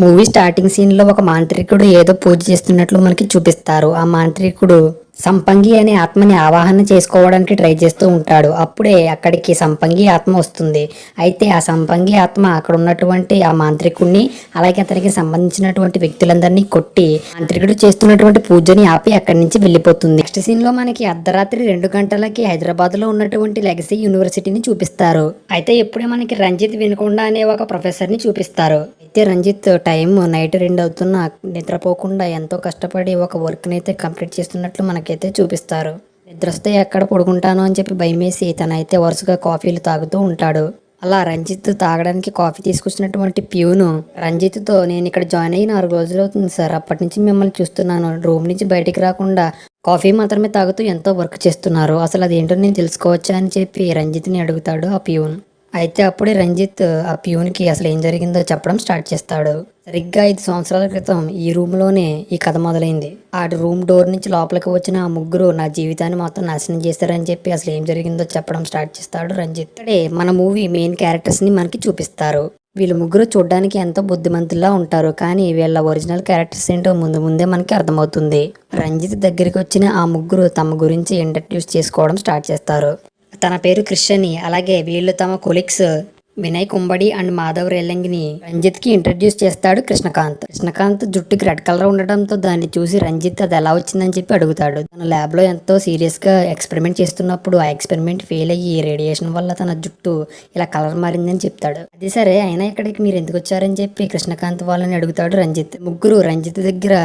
Movie starting scene లో ఒక మాంత్రికుడు ఏదో పూజ చేస్తున్నట్లు మనకి చూపిస్తారు. ఆ మాంత్రికుడు సంపంగి అనే ఆత్మని ఆవాహన చేసుకోవడానికి ట్రై చేస్తూ ఉంటాడు. అప్పుడే అక్కడికి సంపంగి ఆత్మ వస్తుంది. అయితే ఆ సంపంగి ఆత్మ అక్కడ ఉన్నటువంటి ఆ మాంత్రికుడిని అలాగే అతనికి సంబంధించినటువంటి వ్యక్తులందరినీ కొట్టి మాంత్రికుడు చేస్తున్నటువంటి పూజని ఆపి అక్కడి నుంచి వెళ్ళిపోతుంది. నెక్స్ట్ సీన్ లో మనకి అర్ధరాత్రి 2 గంటలకి హైదరాబాద్ లో ఉన్నటువంటి లెగసీ యూనివర్సిటీని చూపిస్తారు. అయితే ఇప్పుడే మనకి రంజిత్ వినుకొండ అనే ఒక ప్రొఫెసర్ ని చూపిస్తారు. అయితే రంజిత్ టైం నైట్ 2 అవుతున్నా నిద్రపోకుండా ఎంతో కష్టపడి ఒక వర్క్ ని అయితే కంప్లీట్ చేస్తున్నట్లు మనకైతే చూపిస్తారు. నిద్ర వస్తే ఎక్కడ పడుకుంటాను అని చెప్పి భయమేసి తనైతే వరుసగా కాఫీలు తాగుతూ ఉంటాడు. అలా రంజిత్ తాగడానికి కాఫీ తీసుకొచ్చినటువంటి ప్యూను రంజిత్తో, నేను ఇక్కడ జాయిన్ అయ్యి 4 రోజులు అవుతుంది సార్, అప్పటి నుంచి మిమ్మల్ని చూస్తున్నాను, రూమ్ నుంచి బయటికి రాకుండా కాఫీ మాత్రమే తాగుతూ ఎంతో వర్క్ చేస్తున్నారు, అసలు అదేంటో నేను తెలుసుకోవచ్చా అని చెప్పి రంజిత్ని అడుగుతాడు ఆ ప్యూన్. అయితే అప్పుడే రంజిత్ ఆ ప్యూన్కి అసలు ఏం జరిగిందో చెప్పడం స్టార్ట్ చేస్తాడు. సరిగ్గా 5 సంవత్సరాల క్రితం ఈ రూమ్ లోనే ఈ కథ మొదలైంది. ఆ రూమ్ డోర్ నుంచి లోపలికి వచ్చిన ఆ ముగ్గురు నా జీవితాన్ని మొత్తం నాశనం చేశారని చెప్పి అసలు ఏం జరిగిందో చెప్పడం స్టార్ట్ చేస్తాడు రంజిత్. ఇక్కడే మన మూవీ మెయిన్ క్యారెక్టర్స్ ని మనకి చూపిస్తారు. వీళ్ళు ముగ్గురు చూడడానికి ఎంతో బుద్ధిమంతుల్లా ఉంటారు, కానీ వీళ్ళ ఒరిజినల్ క్యారెక్టర్స్ ఏంటో ముందు ముందే మనకి అర్థమవుతుంది. రంజిత్ దగ్గరికి వచ్చిన ఆ ముగ్గురు తమ గురించి ఇంట్రడ్యూస్ చేసుకోవడం స్టార్ట్ చేస్తారు. తన పేరు క్రిష్ అని, అలాగే వీళ్ళు తమ కొలీగ్స్ వినయ్ కుంబడి అండ్ మాధవ్ రేలంగిని రంజిత్ కి ఇంట్రడ్యూస్ చేస్తాడు కృష్ణకాంత్. కృష్ణకాంత్ జుట్టుకి రెడ్ కలర్ ఉండడంతో దాన్ని చూసి రంజిత్ అది ఎలా వచ్చిందని చెప్పి అడుగుతాడు. తన ల్యాబ్ లో ఎంతో సీరియస్ గా ఎక్స్పెరిమెంట్ చేస్తున్నప్పుడు ఆ ఎక్స్పెరిమెంట్ ఫెయిల్ అయ్యి రేడియేషన్ వల్ల తన జుట్టు ఇలా కలర్ మారిందని చెప్తాడు. అది సరే, అయినా ఇక్కడికి మీరు ఎందుకు వచ్చారని చెప్పి కృష్ణకాంత్ వాళ్ళని అడుగుతాడు రంజిత్. ముగ్గురు రంజిత్ దగ్గర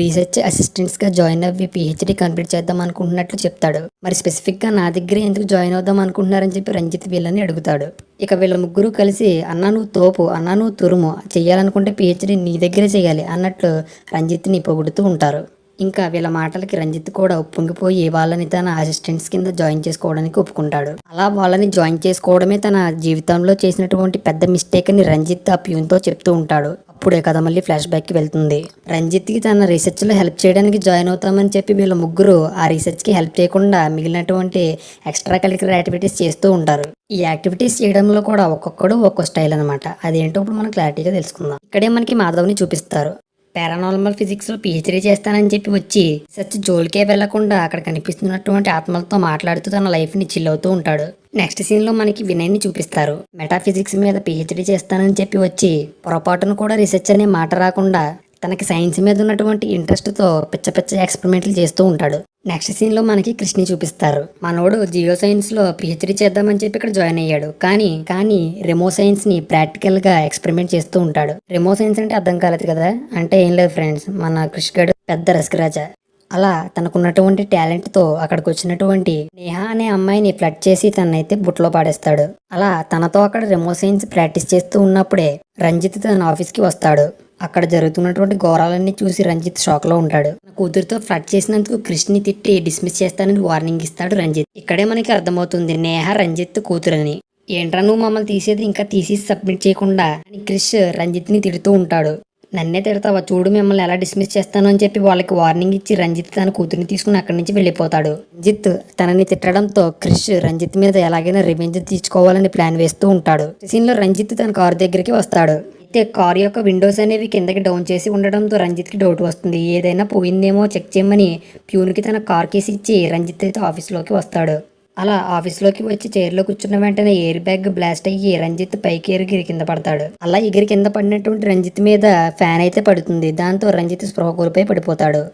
రీసెర్చ్ అసిస్టెంట్స్ గా జాయిన్ అవ్వి పిహెచ్డి కంప్లీట్ చేద్దాం అనుకుంటున్నట్లు చెప్తాడు. మరి స్పెసిఫిక్ గా నా దగ్గర ఎందుకు జాయిన్ అవుదాం అనుకుంటున్నారని చెప్పి రంజిత్ వీళ్ళని అడుగుతాడు. ఇక వీళ్ళ ముగ్గురు కలిసి, అన్నా నువ్వు తోపు, అన్నా నువ్వు తురుము, చెయ్యాలనుకుంటే పిహెచ్డి నీ దగ్గరే చేయాలి అన్నట్లు రంజిత్ని పొగుడుతూ ఉంటారు. ఇంకా వీళ్ళ మాటలకి రంజిత్ కూడా ఉప్పొంగిపోయి వాళ్ళని తన అసిస్టెంట్స్ కింద జాయిన్ చేసుకోవడానికి ఒప్పుకుంటాడు. అలా వాళ్ళని జాయిన్ చేసుకోవడమే తన జీవితంలో చేసినటువంటి పెద్ద మిస్టేక్ అని రంజిత్ ఆ ప్యూన్తో చెప్తూ ఉంటాడు. అప్పుడే కథ మళ్ళీ ఫ్లాష్ బ్యాక్కి వెళ్తుంది. రంజిత్కి తన రీసెర్చ్లో హెల్ప్ చేయడానికి జాయిన్ అవుతామని చెప్పి వీళ్ళ ముగ్గురు ఆ రీసెర్చ్కి హెల్ప్ చేయకుండా మిగిలినటువంటి ఎక్స్ట్రా కరిక్యులర్ యాక్టివిటీస్ చేస్తూ ఉంటారు. ఈ యాక్టివిటీస్ చేయడంలో కూడా ఒక్కొక్కడు ఒక్కో స్టైల్ అనమాట. అదేంటో ఇప్పుడు మనం క్లారిటీగా తెలుసుకుందాం. ఇక్కడే మనకి మాధవ్ని చూపిస్తారు. పారానార్మల్ ఫిజిక్స్ లో పిహెచ్డీ చేస్తానని చెప్పి వచ్చి రీసెర్చ్ జోలికే వెళ్లకుండా అక్కడ కనిపిస్తున్నటువంటి ఆత్మలతో మాట్లాడుతూ తన లైఫ్ ని చిల్ అవుతూ ఉంటాడు. నెక్స్ట్ సీన్ లో మనకి వినయ్ ని చూపిస్తారు. మెటాఫిజిక్స్ మీద పిహెచ్డీ చేస్తానని చెప్పి వచ్చి పొరపాటును కూడా రీసెర్చ్ అనే మాట రాకుండా తనకి సైన్స్ మీద ఉన్నటువంటి ఇంట్రెస్ట్ తో పిచ్చ పిచ్చ ఎక్స్పెరిమెంట్లు చేస్తూ ఉంటాడు. నెక్స్ట్ సీన్ లో మనకి కృష్ణని చూపిస్తారు. మనోడు జియో సైన్స్ లో పిహెచ్డీ చేద్దామని చెప్పి ఇక్కడ జాయిన్ అయ్యాడు. కానీ రెమో సైన్స్ ని ప్రాక్టికల్ గా ఎక్స్పెరిమెంట్ చేస్తూ ఉంటాడు. రెమో సైన్స్ అంటే అర్థం కాలేదు కదా, అంటే ఏం లేదు ఫ్రెండ్స్, మన కృష్ గడు పెద్ద రసకరాజా. అలా తనకున్నటువంటి టాలెంట్ తో అక్కడికి వచ్చినటువంటి నేహా అనే అమ్మాయిని ఫ్లడ్ చేసి తనైతే బుట్లో పాడేస్తాడు. అలా తనతో అక్కడ రెమో సైన్స్ ప్రాక్టీస్ చేస్తూ ఉన్నప్పుడే రంజిత్ తన ఆఫీస్ కి వస్తాడు. అక్కడ జరుగుతున్నటువంటి ఘోరాలన్నీ చూసి రంజిత్ షాక్ లో ఉంటాడు. తన కూతురుతో ఫ్లడ్ చేసినందుకు కృష్ణని తిట్టి డిస్మిస్ చేస్తానని వార్నింగ్ ఇస్తాడు రంజిత్. ఇక్కడే మనకి అర్థమవుతుంది నేహ రంజిత్ కూతురని. ఏంట్రా నువ్వు మమ్మల్ని తీసేది, ఇంకా తీసేసి సబ్మిట్ చేయకుండా అని క్రిష్ రంజిత్ ని తిడుతూ ఉంటాడు. నన్నే తిడతావా, చూడు మిమ్మల్ని ఎలా డిస్మిస్ చేస్తాను అని చెప్పి వాళ్ళకి వార్నింగ్ ఇచ్చి రంజిత్ తన కూతురిని తీసుకుని అక్కడి నుంచి వెళ్ళిపోతాడు. రంజిత్ తనని తిట్టడంతో క్రిష్ రంజిత్ మీద ఎలాగైనా రివెంజ్ తీసుకోవాలని ప్లాన్ వేస్తూ ఉంటాడు. సీన్ లో రంజిత్ తన కారు దగ్గరికి వస్తాడు. అయితే కార్ యొక్క విండోస్ అనేవి కిందకి డౌన్ చేసి ఉండడంతో రంజిత్ కి డౌట్ వస్తుంది. ఏదైనా పోయిందేమో చెక్ చేయమని ప్యూన్ కి తన కార్ కేసి ఇచ్చి రంజిత్ అయితే ఆఫీస్లోకి వస్తాడు. అలా ఆఫీస్లోకి వచ్చి చైర్లో కూర్చున్న వెంటనే ఎయిర్ బ్యాగ్ బ్లాస్ట్ అయ్యి రంజిత్ పైకి ఎగిరి కింద పడతాడు. అలా ఎగిరి కింద పడినటువంటి రంజిత్ మీద ఫ్యాన్ అయితే పడుతుంది. దాంతో రంజిత్ స్పృహ కోల్పోయి పడిపోతాడు.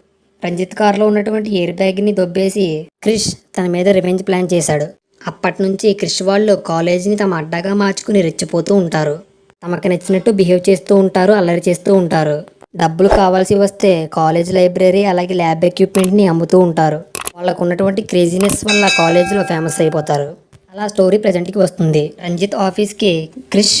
రంజిత్ కారులో ఉన్నటువంటి ఎయిర్ బ్యాగ్ ని దొబ్బేసి క్రిష్ తన మీద రివెంజ్ ప్లాన్ చేశాడు. అప్పటి నుంచి క్రిష్ వాళ్ళు కాలేజీని తమ అడ్డాగా మార్చుకుని రెచ్చిపోతూ ఉంటారు. తమకు నచ్చినట్టు బిహేవ్ చేస్తూ ఉంటారు, అల్లరి చేస్తూ ఉంటారు. డబ్బులు కావాల్సి వస్తే కాలేజ్ లైబ్రరీ అలాగే ల్యాబ్ ఎక్విప్మెంట్ ని అమ్ముతూ ఉంటారు. వాళ్ళకు ఉన్నటువంటి క్రేజీనెస్ వల్ల కాలేజీలో ఫేమస్ అయిపోతారు. అలా స్టోరీ ప్రజెంట్కి వస్తుంది. రంజిత్ ఆఫీస్కి క్రిష్,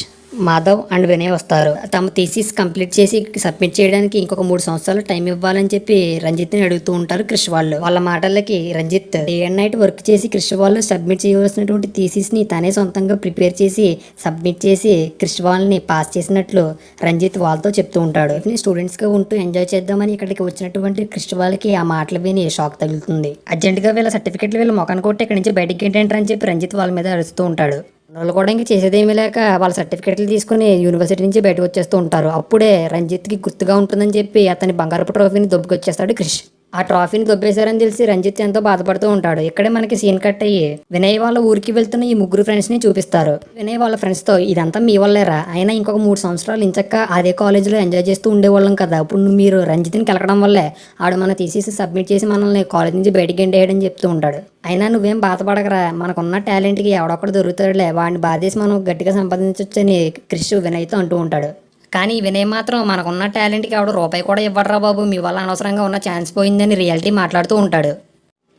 మాధవ్ అండ్ వినయ్ వస్తారు. తమ థీసిస్ కంప్లీట్ చేసి సబ్మిట్ చేయడానికి ఇంకొక 3 సంవత్సరాలు టైం ఇవ్వాలని చెప్పి రంజిత్ని అడుగుతూ ఉంటారు క్రిష్ వాళ్ళు. వాళ్ళ మాటలకి Ranjith day and night work చేసి క్రిష్ వాళ్ళు సబ్మిట్ చేయవలసినటువంటి థీసిస్ ని తనే సొంతంగా ప్రిపేర్ చేసి సబ్మిట్ చేసి క్రిష్ వాళ్ళని పాస్ చేసినట్లు రంజిత్ వాళ్ళతో చెప్తూ ఉంటాడు. స్టూడెంట్స్ గా ఉంటూ ఎంజాయ్ చేద్దామని ఇక్కడికి వచ్చినటువంటి క్రిష్ వాళ్ళకి ఆ మాటలు విని షాక్ తగులుతుంది. అర్జెంట్ గా వీళ్ళ సర్టిఫికెట్లు వీళ్ళ మొఖాన్ని కొట్టి ఇక్కడి నుంచి బయటికి ఏంటంటారు అని చెప్పి రంజిత్ వాళ్ళ మీద అరుస్తూ ఉంటాడు. వాళ్ళు కూడా ఇంక చేసేదేమీ లేక వాళ్ళ సర్టిఫికెట్లు తీసుకుని యూనివర్సిటీ నుంచి బయటకు వచ్చేస్తూ ఉంటారు. అప్పుడే రంజిత్కి గుర్తుగా ఉంటుందని చెప్పి అతని బంగారపు ట్రోఫీని దొబ్బుకొచ్చేస్తాడు క్రిష్. ఆ ట్రాఫీని దొబ్బేశారని తెలిసి రంజిత్ ఎంతో బాధపడుతూ ఉంటాడు. ఇక్కడే మనకి సీన్ కట్ అయ్యి వినయ్ వాళ్ళ ఊరికి వెళ్తున్న ఈ ముగ్గురు ఫ్రెండ్స్ ని చూపిస్తారు. వినయ్ వాళ్ళ ఫ్రెండ్స్ తో ఇదంతా మీ వల్లేరా, అయినా ఇంకొక 3 సంవత్సరాలు ఇంచక్క అదే కాలేజీలో ఎంజాయ్ చేస్తూ ఉండేవాళ్ళం కదా, ఇప్పుడు మీరు రంజిత్ని కెలకడం వల్లే ఆడు మన తీసేసి సబ్మిట్ చేసి మనల్ని కాలేజ్ నుంచి బయటికి గెంటేయడని చెప్తూ ఉంటాడు. అయినా నువ్వేం బాధపడకరా, మనకున్న టాలెంట్కి ఎవడొక్కడు దొరుకుతాడులే, వాడిని బాధేసి మనం గట్టిగా సంపాదించొచ్చని క్రిష్ వినయ్తో అంటూ ఉంటాడు. కానీ వినయ్ మాత్రం మనకున్న టాలెంట్కి ఎవడు రూపాయి కూడా ఇవ్వడరా బాబు, మీ వల్ల అనవసరంగా ఉన్న ఛాన్స్ పోయిందని రియాలిటీ మాట్లాడుతూ ఉంటాడు.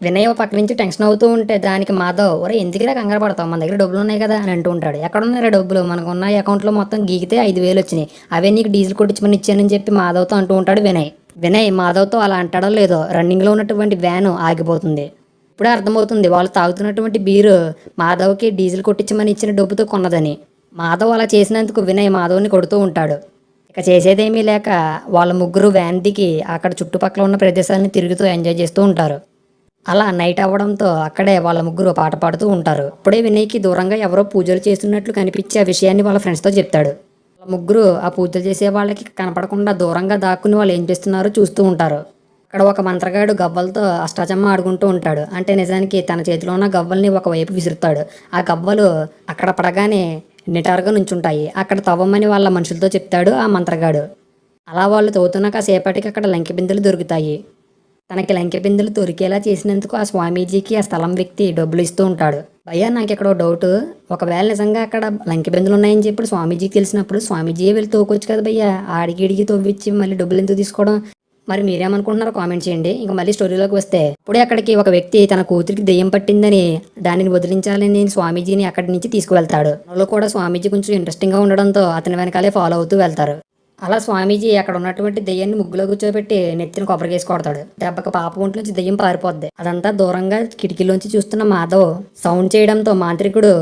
వినయ్ పక్క నుంచి టెన్షన్ అవుతూ ఉంటే దానికి మాధవ్, ఒరే ఎందుకురా కంగారు పడతావు, మన దగ్గర డబ్బులు ఉన్నాయి కదా అని అంటూ ఉంటాడు. ఎక్కడున్నారా డబ్బులు, మనకున్న అకౌంట్లో మొత్తం గీకితే 5,000 వచ్చినాయి, అవే నీకు డీజిల్ కొట్టించమని ఇచ్చానని చెప్పి మాధవ్తో అంటూ ఉంటాడు వినయ్. వినయ్ మాధవ్తో అలా అంటాడో లేదో రన్నింగ్లో ఉన్నటువంటి వ్యాను ఆగిపోతుంది. ఇప్పుడే అర్థమవుతుంది వాళ్ళు తాగుతున్నటువంటి బీరు మాధవ్కి డీజిల్ కొట్టించమని ఇచ్చిన డబ్బుతో కొన్నదని. మాధవ్ అలా చేసినందుకు వినయ్ మాధవ్ని కొడుతూ ఉంటాడు. ఇక చేసేదేమీ లేక వాళ్ళ ముగ్గురు వ్యాన్ దిగి అక్కడ చుట్టుపక్కల ఉన్న ప్రదేశాలను తిరుగుతూ ఎంజాయ్ చేస్తూ ఉంటారు. అలా నైట్ అవ్వడంతో అక్కడే వాళ్ళ ముగ్గురు పాట పాడుతూ ఉంటారు. అప్పుడే వినయ్కి దూరంగా ఎవరో పూజలు చేస్తున్నట్లు కనిపించి ఆ విషయాన్ని వాళ్ళ ఫ్రెండ్స్తో చెప్తాడు. వాళ్ళ ముగ్గురు ఆ పూజలు చేసే వాళ్ళకి కనపడకుండా దూరంగా దాక్కుని వాళ్ళు ఏం చేస్తున్నారో చూస్తూ ఉంటారు. అక్కడ ఒక మంత్రగాడు గవ్వలతో అష్టాచమ్మ ఆడుకుంటూ ఉంటాడు. అంటే నిజానికి తన చేతిలో ఉన్న గవ్వల్ని ఒకవైపు విసురుతాడు. ఆ గవ్వలు అక్కడ పడగానే నిటారుగా నుంచుంటాయి. అక్కడ తవ్వమని వాళ్ళ మనుషులతో చెప్తాడు ఆ మంత్రగాడు. అలా వాళ్ళు తవ్వుతున్న కాసేపటికి అక్కడ లంకె బిందెలు దొరుకుతాయి. తనకి లంకె బిందెలు దొరికేలా చేసినందుకు ఆ స్వామీజీకి ఆ స్థలం వ్యక్తి డబ్బులు ఇస్తూ ఉంటాడు. భయ్యా నాకు ఇక్కడ డౌట్, ఒకవేళ నిజంగా అక్కడ లంకె బిందెలు ఉన్నాయని చెప్పి స్వామీజీకి తెలిసినప్పుడు స్వామీజీ వెళ్ళి తోకొచ్చు కదా భయ్యా, ఆడికి ఇడికి తవ్విచ్చి మళ్ళీ డబ్బులు ఎందుకు తీసుకోవడం, మరి మీరేమనుకుంటున్నారో కామెంట్ చేయండి. ఇంకా మళ్ళీ స్టోరీలోకి వస్తే ఇప్పుడే అక్కడికి ఒక వ్యక్తి తన కూతురికి దెయ్యం పట్టిందని దానిని వదిలించాలని స్వామీజీని అక్కడి నుంచి తీసుకువెళ్తాడు. అందులో కూడా స్వామీజీ కొంచెం ఇంట్రెస్టింగ్గా ఉండడంతో అతని వెనకాలే ఫాలో అవుతూ వెళ్తారు. అలా స్వామీజీ అక్కడ ఉన్నటువంటి దెయ్యాన్ని ముగ్గులో కూర్చోబెట్టి నెత్తిన కొబ్బరికేసి కొడతాడు. దెబ్బకి పాప ఒంట్లోంచి దెయ్యం పారిపోద్ది. అదంతా దూరంగా కిటికీలోంచి చూస్తున్న మాధవ్ సౌండ్ చేయడంతో మాంత్రికుడు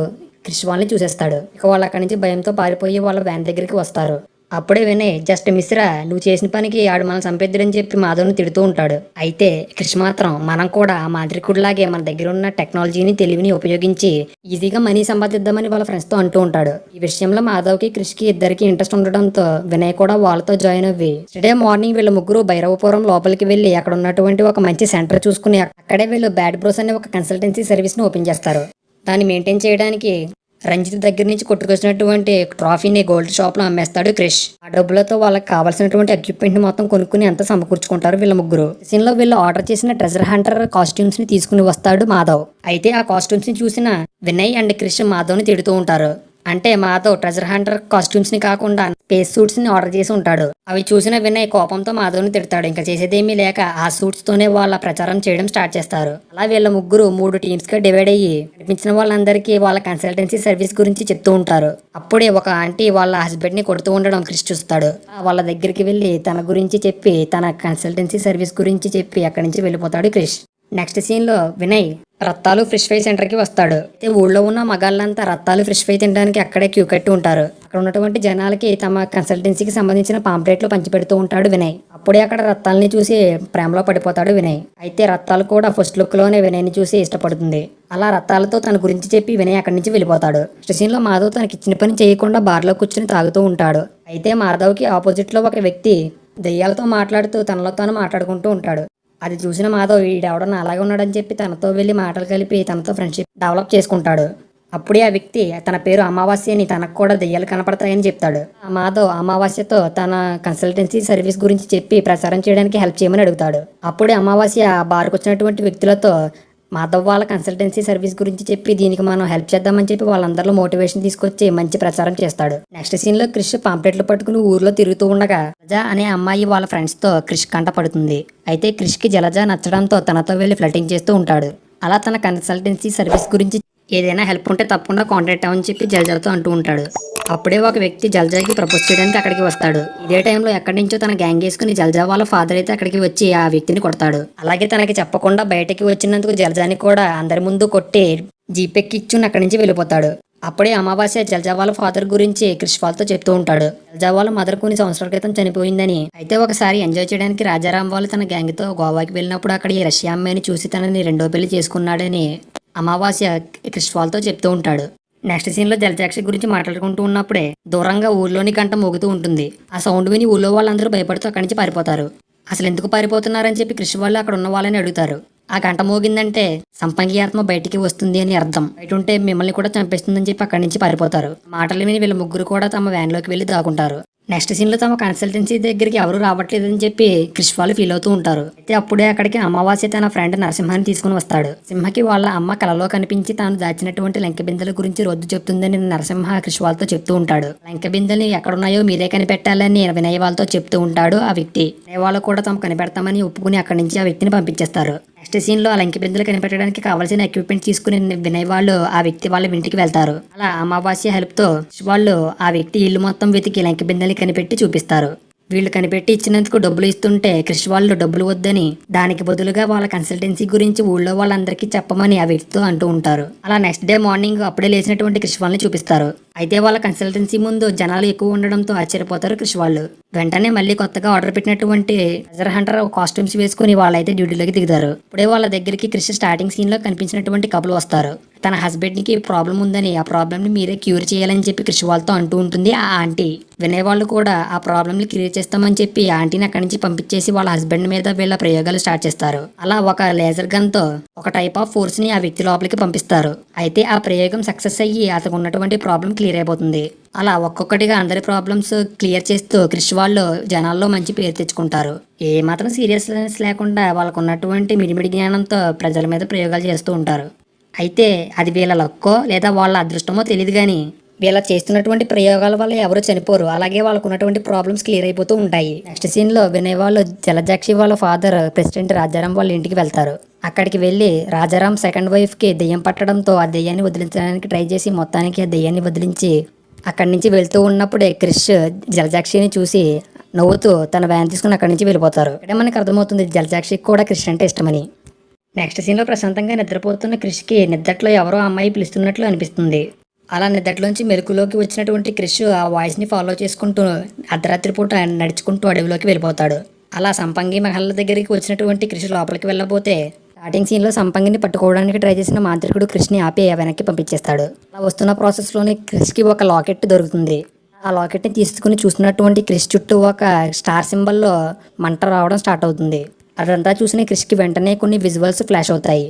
క్రిష్ వాళ్ళని చూసేస్తాడు. ఇక వాళ్ళు అక్కడి నుంచి భయంతో పారిపోయి వాళ్ళ వ్యాన్ దగ్గరికి వస్తారు. అప్పుడే వినయ్, జస్ట్ మిస్రా, నువ్వు చేసిన పనికి ఆడు మనం చంపేద్దురని చెప్పి మాధవ్ని తిడుతూ ఉంటాడు. అయితే క్రిష్ మాత్రం మనం కూడా ఆ మాంత్రికుడిలాగే మన దగ్గర ఉన్న టెక్నాలజీని తెలివిని ఉపయోగించి ఈజీగా మనీ సంపాదిద్దామని వాళ్ళ ఫ్రెండ్స్తో అంటూ ఉంటాడు. ఈ విషయంలో మాధవ్కి క్రిష్కి ఇద్దరికి ఇంట్రెస్ట్ ఉండడంతో వినయ్ కూడా వాళ్ళతో జాయిన్ అవ్వి టుడే మార్నింగ్ వీళ్ళ ముగ్గురు భైరవపురం లోపలికి వెళ్ళి అక్కడ ఉన్నటువంటి ఒక మంచి సెంటర్ చూసుకుని అక్కడే వీళ్ళు బ్యాడ్ బ్రోస్ అనే ఒక కన్సల్టెన్సీ సర్వీస్ని ఓపెన్ చేస్తారు. దాన్ని మెయింటైన్ చేయడానికి రంజిత్ దగ్గర నుంచి కొట్టుకొచ్చినటువంటి ట్రాఫీని గోల్డ్ షాప్ లో అమ్మేస్తాడు క్రిష్. ఆ డబ్బులతో వాళ్ళకి కావాల్సినటువంటి ఎక్విప్మెంట్ మొత్తం కొనుక్కుని అంతా సమకూర్చుకుంటారు వీళ్ళ ముగ్గురు. సీన్ లో వీళ్ళు ఆర్డర్ చేసిన ట్రెజర్ హంటర్ కాస్ట్యూమ్స్ ని తీసుకుని వస్తాడు మాధవ్. అయితే ఆ కాస్ట్యూమ్స్ ని చూసిన వినయ్ అండ్ క్రిష్ మాధవ్ ని తిడుతూ ఉంటారు. అంటే మాధవ్ ట్రెజర్ హంటర్ కాస్ట్యూమ్స్ ని కాకుండా స్పేస్ సూట్స్ ని ఆర్డర్ చేసి ఉంటాడు. అవి చూసిన వినయ్ కోపంతో మాధవ్ని తిడతాడు. ఇంకా చేసేదేమీ లేక ఆ సూట్స్ తోనే వాళ్ళ ప్రచారం చేయడం స్టార్ట్ చేస్తారు. అలా వీళ్ళ ముగ్గురు 3 టీమ్స్ గా డివైడ్ అయ్యి కనిపించిన వాళ్ళందరికీ వాళ్ళ కన్సల్టెన్సీ సర్వీస్ గురించి చెప్తూ ఉంటారు. అప్పుడే ఒక ఆంటీ వాళ్ళ హస్బెండ్ ని కొడుతూ ఉండడం క్రిష్ చూస్తాడు. వాళ్ళ దగ్గరికి వెళ్ళి తన గురించి చెప్పి తన కన్సల్టెన్సీ సర్వీస్ గురించి చెప్పి అక్కడి నుంచి వెళ్ళిపోతాడు క్రిష్. నెక్స్ట్ సీన్ లో Vinay Rattalu fresh fry centre కి వస్తాడు. అయితే ఊళ్ళో ఉన్న మగాళ్ళంతా రత్తాలు ఫ్రెష్ ఫ్రై తినడానికి అక్కడే క్యూ కట్టి ఉంటారు. అక్కడ ఉన్నటువంటి జనాలకి తమ కన్సల్టెన్సీకి సంబంధించిన పాంప్లెట్లు పంచిపెడుతూ ఉంటాడు వినయ్. అప్పుడే అక్కడ రత్తాలని చూసి ప్రేమలో పడిపోతాడు వినయ్. అయితే రత్తాలు కూడా ఫస్ట్ లుక్ లోనే వినయ్ని చూసి ఇష్టపడుతుంది. అలా రత్తాలతో తన గురించి చెప్పి వినయ్ అక్కడి నుంచి వెళ్ళిపోతాడు. స్టేషన్ లో మాధవ్ తనకి ఇచ్చిన పని చేయకుండా బార్లో కూర్చుని తాగుతూ ఉంటాడు. అయితే మాధవ్కి ఆపోజిట్ లో ఒక వ్యక్తి దెయ్యాలతో మాట్లాడుతూ తనలో తాను మాట్లాడుకుంటూ ఉంటాడు. అది చూసిన మాధవ్ ఈడెవడన్నా అలాగే ఉన్నాడని చెప్పి తనతో వెళ్ళి మాటలు కలిపి తనతో ఫ్రెండ్షిప్ డెవలప్ చేసుకుంటాడు. అప్పుడే ఆ వ్యక్తి తన పేరు అమావాస్య అని, తనకు కూడా దెయ్యాలు కనపడతాయని చెప్తాడు. ఆ మాధవ్ అమావాస్యతో తన కన్సల్టెన్సీ సర్వీస్ గురించి చెప్పి ప్రచారం చేయడానికి హెల్ప్ చేయమని అడుగుతాడు. అప్పుడే అమావాస్య ఆ బార్కు వచ్చినటువంటి వ్యక్తులతో మాధవ్ వాళ్ళ కన్సల్టెన్సీ సర్వీస్ గురించి చెప్పి దీనికి మనం హెల్ప్ చేద్దామని చెప్పి వాళ్ళందరిలో మోటివేషన్ తీసుకొచ్చి మంచి ప్రచారం చేస్తాడు. నెక్స్ట్ సీన్ లో క్రిష్ పాంప్లెట్లు పట్టుకుని ఊర్లో తిరుగుతూ ఉండగా జలజ అనే అమ్మాయి వాళ్ళ ఫ్రెండ్స్ తో క్రిష్ కంట పడుతుంది. అయితే క్రిష్ కి జలజ నచ్చడంతో తనతో వెళ్లి ఫ్లర్టింగ్ చేస్తూ ఉంటాడు. అలా తన కన్సల్టెన్సీ సర్వీస్ గురించి ఏదైనా హెల్ప్ ఉంటే తప్పకుండా కాంటాక్ట్ అవ్వని చెప్పి జలజతో అంటూ ఉంటాడు. అప్పుడే ఒక వ్యక్తి జల్జాకి ప్రపోజ్ చేయడానికి అక్కడికి వస్తాడు. ఇదే టైంలో ఎక్కడి నుంచో తన గ్యాంగ్ వేసుకుని జల్జా వాళ్ళ ఫాదర్ అయితే అక్కడికి వచ్చి ఆ వ్యక్తిని కొడతాడు. అలాగే తనకి చెప్పకుండా బయటకి వచ్చినందుకు జల్జాని కూడా అందరి ముందు కొట్టి జీపెక్కిచ్చుని అక్కడి నుంచి వెళ్ళిపోతాడు. అప్పుడే అమావాస్య జల్జా వాళ్ళ ఫాదర్ గురించి క్రిష్ వాళ్ళతో చెప్తూ ఉంటాడు. జల్జా వాళ్ళ మదర్ కొన్ని సంవత్సరాల క్రితం చనిపోయిందని. అయితే ఒకసారి ఎంజాయ్ చేయడానికి రాజారాం వాళ్ళు తన గ్యాంగ్ తో గోవాకి వెళ్ళినప్పుడు అక్కడ ఈ రష్యా అమ్మాయిని చూసి తనని రెండో పెళ్లి చేసుకున్నాడని అమావాస్య క్రిష్ వాళ్ళతో చెప్తూ ఉంటాడు. నెక్స్ట్ సీన్ లో జలజాక్షి గురించి మాట్లాడుకుంటూ ఉన్నప్పుడే దూరంగా ఊర్లోని గంట మోగుతూ ఉంటుంది. ఆ సౌండ్ విని ఊళ్ళో వాళ్ళందరూ భయపడుతూ అక్కడి నుంచి పారిపోతారు. అసలు ఎందుకు పారిపోతున్నారని చెప్పి కృషి వాళ్ళు అక్కడ ఉన్న వాళ్ళని అడుగుతారు. ఆ గంట మోగిందంటే సంపంగి ఆత్మ బయటికి వస్తుంది అని అర్థం. బయట ఉంటే మిమ్మల్ని కూడా చంపేస్తుందని చెప్పి అక్కడి నుంచి పారిపోతారు. మాటలు విని వీళ్ళ ముగ్గురు కూడా తమ వ్యాన్ లోకి వెళ్లి దాక్కుంటారు. నెక్స్ట్ సీన్ లో తమ కన్సల్టెన్సీ దగ్గరికి ఎవరు రావట్లేదని చెప్పి క్రిష్ వాళ్ళు ఫీల్ అవుతూ ఉంటారు. అయితే అప్పుడే అక్కడికి అమావాస్య తన ఫ్రెండ్ నరసింహాన్ని తీసుకుని వస్తాడు. సింహకి వాళ్ళ అమ్మ కలలో కనిపించి తాను దాచినటువంటి లంక బిందెల గురించి రొద్దు చెప్తుందని నరసింహ క్రిష్ వాళ్ళతో చెప్తూ ఉంటాడు. లంక బిందెలు ఎక్కడున్నాయో మీరే కనిపెట్టాలని వినయ్ వాళ్ళతో చెప్తూ ఉంటాడు ఆ వ్యక్తి. వినయ్ వాళ్ళు కూడా తాము కనిపెడతామని ఒప్పుకుని అక్కడి నుంచి ఆ వ్యక్తిని పంపించేస్తారు. నెక్స్ట్ సీన్ లో ఆ లంక బిందెలు కనిపెట్టడానికి కావాల్సిన ఎక్విప్మెంట్ తీసుకుని వినయ్ వాళ్ళు ఆ వ్యక్తి వాళ్ళ ఇంటికి వెళ్తారు. అలా అమావాస్య హెల్ప్ తో వాళ్ళు ఆ వ్యక్తి ఇల్లు మొత్తం వెతికి లంక బిందెలు కనిపెట్టి చూపిస్తారు. వీళ్ళు కనిపెట్టి ఇచ్చినందుకు డబ్బులు ఇస్తుంటే క్రిష్ వాళ్ళు డబ్బులు వద్దని దానికి బదులుగా వాళ్ళ కన్సల్టెన్సీ గురించి ఊళ్ళో వాళ్ళందరికీ చెప్పమని ఆ వ్యక్తితో అంటూ ఉంటారు. అలా నెక్స్ట్ డే మార్నింగ్ అప్పుడే లేచినటువంటి క్రిష్ వాళ్ళని చూపిస్తారు. అయితే వాళ్ళ కన్సల్టెన్సీ ముందు జనాలు ఎక్కువ ఉండడంతో ఆశ్చర్యపోతారు క్రిష్ వాళ్ళు. వెంటనే మళ్ళీ కొత్తగా ఆర్డర్ పెట్టినటువంటి ట్రెజర్ హంటర్ కాస్ట్యూమ్స్ వేసుకుని వాళ్ళైతే డ్యూటీలోకి దిగుతారు. ఇప్పుడే వాళ్ళ దగ్గరికి క్రిష్ స్టార్టింగ్ సీన్ లో కనిపించినటువంటి కపుల్ వస్తారు. తన హస్బెండ్ కి ప్రాబ్లం ఉందని ఆ ప్రాబ్లమ్ ని మీరే క్యూర్ చేయాలని చెప్పి క్రిష్ వాళ్ళతో అంటూ ఉంటుంది ఆ ఆంటీ. వినేవాళ్ళు కూడా ఆ ప్రాబ్లమ్ ని క్లియర్ చేస్తామని చెప్పి ఆంటీని అక్కడి నుంచి పంపించేసి వాళ్ళ హస్బెండ్ మీద వీళ్ళ ప్రయోగాలు స్టార్ట్ చేస్తారు. అలా ఒక లేజర్ గన్ తో ఒక టైప్ ఆఫ్ ఫోర్స్ ని ఆ వ్యక్తి లోపలికి పంపిస్తారు. అయితే ఆ ప్రయోగం సక్సెస్ అయ్యి అతనికి ఉన్నటువంటి ప్రాబ్లం క్లియర్ అయిపోతుంది. అలా ఒక్కొక్కటిగా అందరి ప్రాబ్లమ్స్ క్లియర్ చేస్తూ క్రిష్ వాళ్ళు జనాల్లో మంచి పేరు తెచ్చుకుంటారు. ఏ మాత్రం సీరియస్నెస్ లేకుండా వాళ్ళకు ఉన్నటువంటి మిడిమిడి జ్ఞానంతో ప్రజల మీద ప్రయోగాలు చేస్తూ ఉంటారు. అయితే అది వీళ్ళ లక్కో లేదా వాళ్ళ అదృష్టమో తెలియదు కానీ వీళ్ళ చేస్తున్నటువంటి ప్రయోగాల వల్ల ఎవరు చనిపోరు. అలాగే వాళ్ళకు ఉన్నటువంటి ప్రాబ్లమ్స్ క్లియర్ అయిపోతూ ఉంటాయి. నెక్స్ట్ సీన్ లో వినయ్ వాళ్ళు జలజాక్షి వాళ్ళ ఫాదర్ ప్రెసిడెంట్ రాజారాం వాళ్ళ ఇంటికి వెళ్తారు. అక్కడికి వెళ్లి రాజారాం సెకండ్ వైఫ్ కి దెయ్యం పట్టడంతో ఆ దెయ్యాన్ని వదిలించడానికి ట్రై చేసి మొత్తానికి ఆ దెయ్యాన్ని వదిలించి అక్కడి నుంచి వెళ్తూ ఉన్నప్పుడే క్రిష్ జలజాక్షిని చూసి నవ్వుతూ తన వ్యాన్ తీసుకుని అక్కడి నుంచి వెళ్ళిపోతారు. ఇక్కడ మనకు అర్థమవుతుంది జలజాక్షికి కూడా క్రిష్ అంటే ఇష్టమని. నెక్స్ట్ సీన్ లో ప్రశాంతంగా నిద్రపోతున్న క్రిష్ కి నిద్దట్లో ఎవరో అమ్మాయి పిలుస్తున్నట్లు అనిపిస్తుంది. అలా నిద్దట్లోంచి మెలకులోకి వచ్చినటువంటి క్రిష్ ఆ వాయిస్ ని ఫాలో చేసుకుంటూ అర్ధరాత్రి పూట నడుచుకుంటూ అడవిలోకి వెళ్ళిపోతాడు. అలా సంపంగి మహల్ దగ్గరికి వచ్చినటువంటి క్రిష్ లోపలికి వెళ్ళబోతే స్టార్టింగ్ సీన్ లో సంపంగిని పట్టుకోవడానికి ట్రై చేసిన మాంత్రికుడు క్రిష్ ని ఆపి వెనక్కి పంపించేస్తాడు. అలా వస్తున్న ప్రాసెస్ లోనే క్రిష్ కి ఒక లాకెట్ దొరుకుతుంది. ఆ లాకెట్ ని తీసుకుని చూసినటువంటి క్రిష్ చుట్టూ ఒక స్టార్ సింబల్ లో మంట రావడం స్టార్ట్ అవుతుంది. అదంతా చూసిన క్రిష్ కి వెంటనే కొన్ని విజువల్స్ ఫ్లాష్ అవుతాయి.